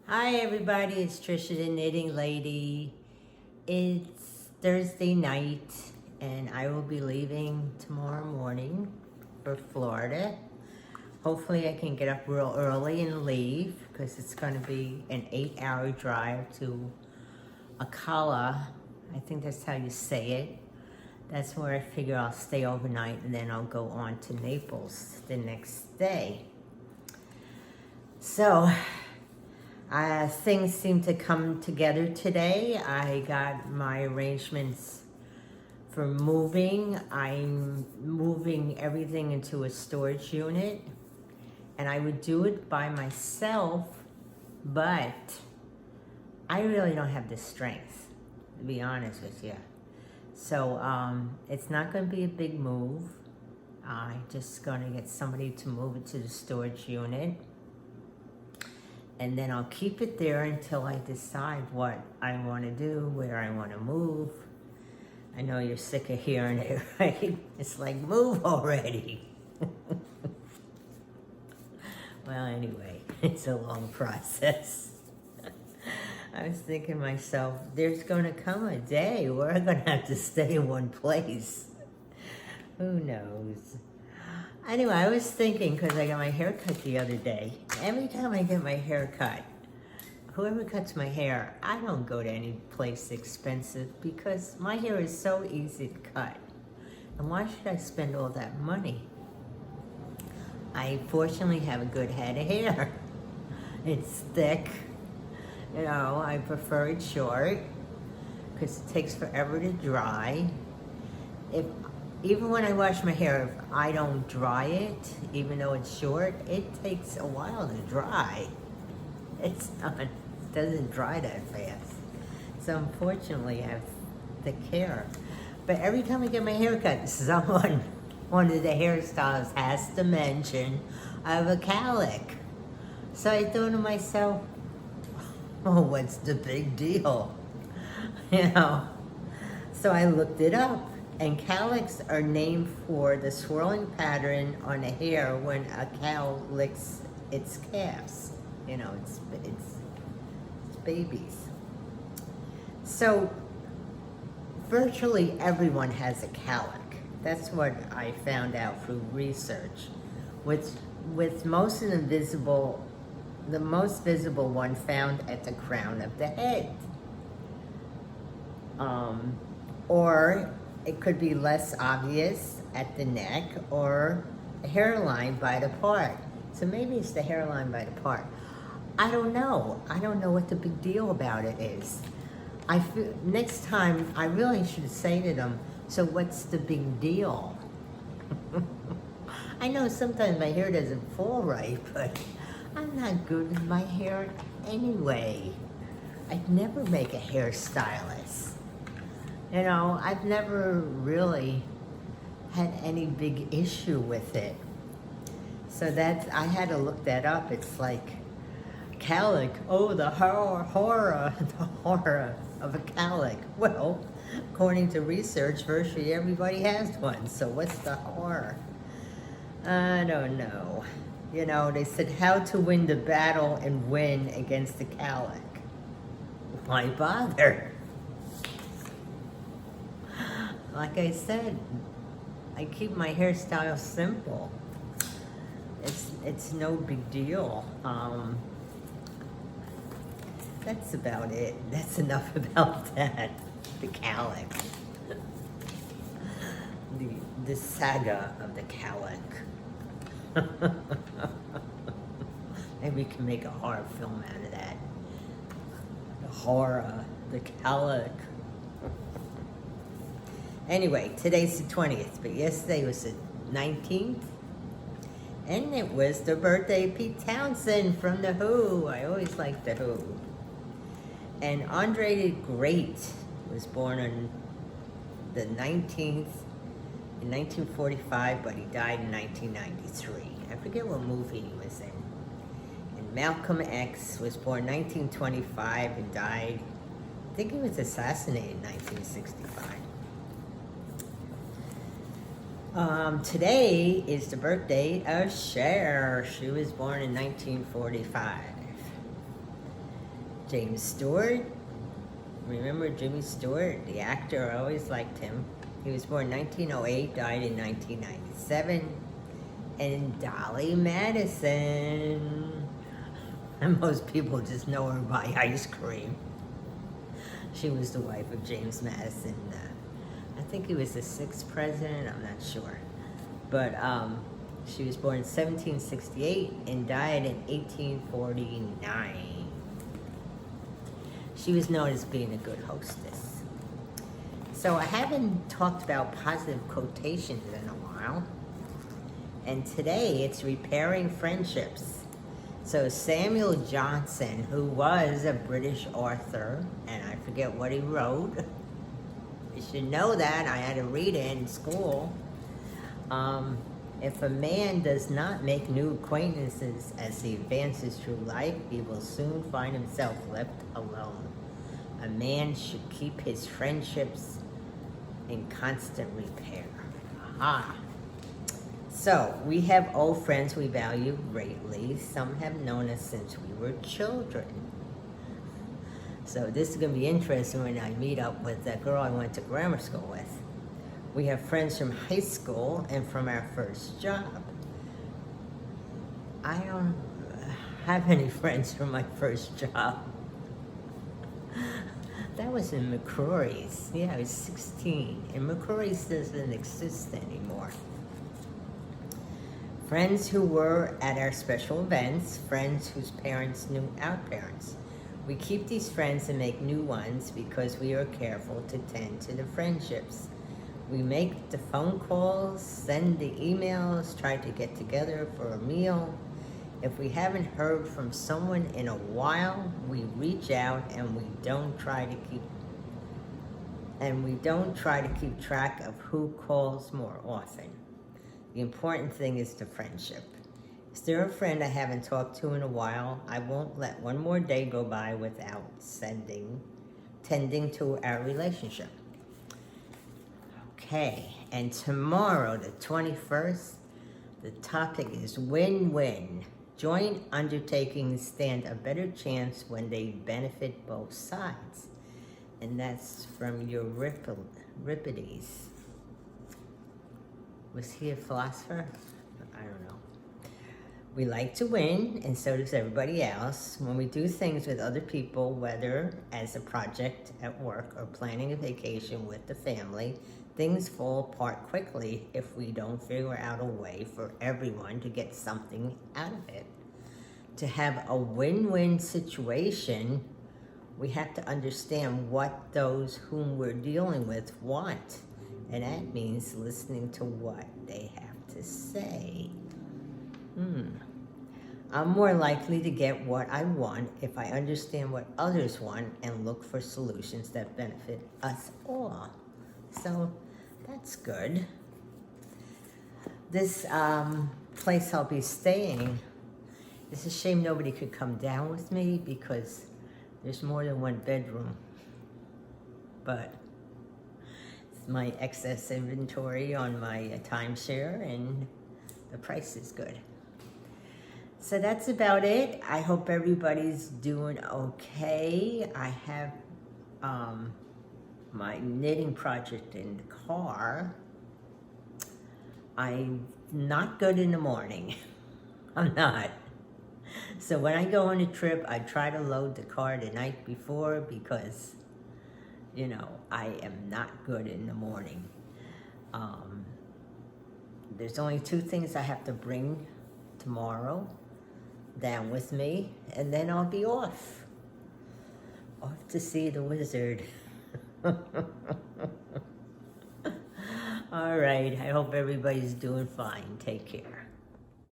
Hi everybody, it's Trisha the Knitting Lady. It's Thursday night and I will be leaving tomorrow morning for Florida. Hopefully I can get up real early and leave because it's going to be an 8-hour drive to Ocala. I think that's how you say it. That's where I figure I'll stay overnight and then I'll go on to Naples the next day. So things seem to come together today. I got my arrangements for moving. I'm moving everything into a storage unit, and I would do it by myself, but I really don't have the strength, to be honest with you. So it's not going to be a big move. I'm just going to get somebody to move it to the storage unit. And then I'll keep it there until I decide what I want to do, where I want to move. I know you're sick of hearing it, right? It's like, move already. Well, anyway, it's a long process. I was thinking to myself, there's going to come a day where I'm going to have to stay in one place. Who knows? Anyway, I was thinking, because I got my hair cut the other day. Every time I get my hair cut, whoever cuts my hair, I don't go to any place expensive because my hair is so easy to cut. And why should I spend all that money? I fortunately have a good head of hair. It's thick. You know, I prefer it short because it takes forever to dry. Even when I wash my hair, if I don't dry it, even though it's short, it takes a while to dry. It doesn't dry that fast. So unfortunately, I have thick hair. But every time I get my hair cut, one of the hairstylists has to mention I have a cowlick. So I thought to myself, oh, what's the big deal? You know, so I looked it up. And cowlicks are named for the swirling pattern on the hair when a cow licks its calves. You know, it's babies. So virtually everyone has a cowlick. That's what I found out through research. With most of the most visible one found at the crown of the head. Or it could be less obvious at the neck or the hairline by the part. So maybe it's the hairline by the part. I don't know. I don't know what the big deal about it is. I feel next time I really should say to them, so what's the big deal? I know sometimes my hair doesn't fall right, but I'm not good with my hair anyway. I'd never make a hairstylist. You know, I've never really had any big issue with it. So I had to look that up. It's like, cowlick, oh, the horror of a cowlick. Well, according to research, virtually everybody has one. So what's the horror? I don't know. You know, they said how to win the battle and win against the cowlick. Why bother? Like I said, I keep my hairstyle simple. It's no big deal. That's about it. That's enough about that. The cowlick. The saga of the cowlick. Maybe we can make a horror film out of that. The horror, the cowlick. Anyway, today's the 20th, but yesterday was the 19th. And it was the birthday of Pete Townsend from The Who. I always liked The Who. And Andre the Great was born on the 19th in 1945, but he died in 1993. I forget what movie he was in. And Malcolm X was born 1925 and died, I think he was assassinated in 1965. Today is the birthday of Cher. She was born in 1945. James Stewart. Remember Jimmy Stewart, the actor? I always liked him. He was born 1908, died in 1997. And Dolly Madison. And most people just know her by ice cream. She was the wife of James Madison. I think he was the 6th president, I'm not sure. But she was born in 1768 and died in 1849. She was known as being a good hostess. So I haven't talked about positive quotations in a while. And today it's repairing friendships. So Samuel Johnson, who was a British author, and I forget what he wrote. You should know that. I had to read it in school. If a man does not make new acquaintances as he advances through life, he will soon find himself left alone. A man should keep his friendships in constant repair. Aha. So, we have old friends we value greatly. Some have known us since we were children. So this is going to be interesting when I meet up with that girl I went to grammar school with. We have friends from high school and from our first job. I don't have any friends from my first job. That was in McCrory's. Yeah, I was 16. And McCrory's doesn't exist anymore. Friends who were at our special events, friends whose parents knew our parents. We keep these friends and make new ones because we are careful to tend to the friendships. We make the phone calls, send the emails, try to get together for a meal. If we haven't heard from someone in a while, we reach out and we don't try to keep track of who calls more often. The important thing is the friendship. Is there a friend I haven't talked to in a while? I won't let one more day go by without tending to our relationship. Okay, and tomorrow, the 21st, the topic is win-win. Joint undertakings stand a better chance when they benefit both sides. And that's from Euripides. Was he a philosopher? I don't know. We like to win, and so does everybody else. When we do things with other people, whether as a project at work or planning a vacation with the family, things fall apart quickly if we don't figure out a way for everyone to get something out of it. To have a win-win situation, we have to understand what those whom we're dealing with want. And that means listening to what they have to say. I'm more likely to get what I want if I understand what others want and look for solutions that benefit us all. So that's good. This place I'll be staying, it's a shame nobody could come down with me because there's more than one bedroom. But it's my excess inventory on my timeshare and the price is good. So that's about it. I hope everybody's doing okay. I have my knitting project in the car. I'm not good in the morning. I'm not. So when I go on a trip, I try to load the car the night before because, you know, I am not good in the morning. There's only 2 things I have to bring tomorrow down with me, and then I'll be off to see the wizard. All right, I hope everybody's doing fine. Take care.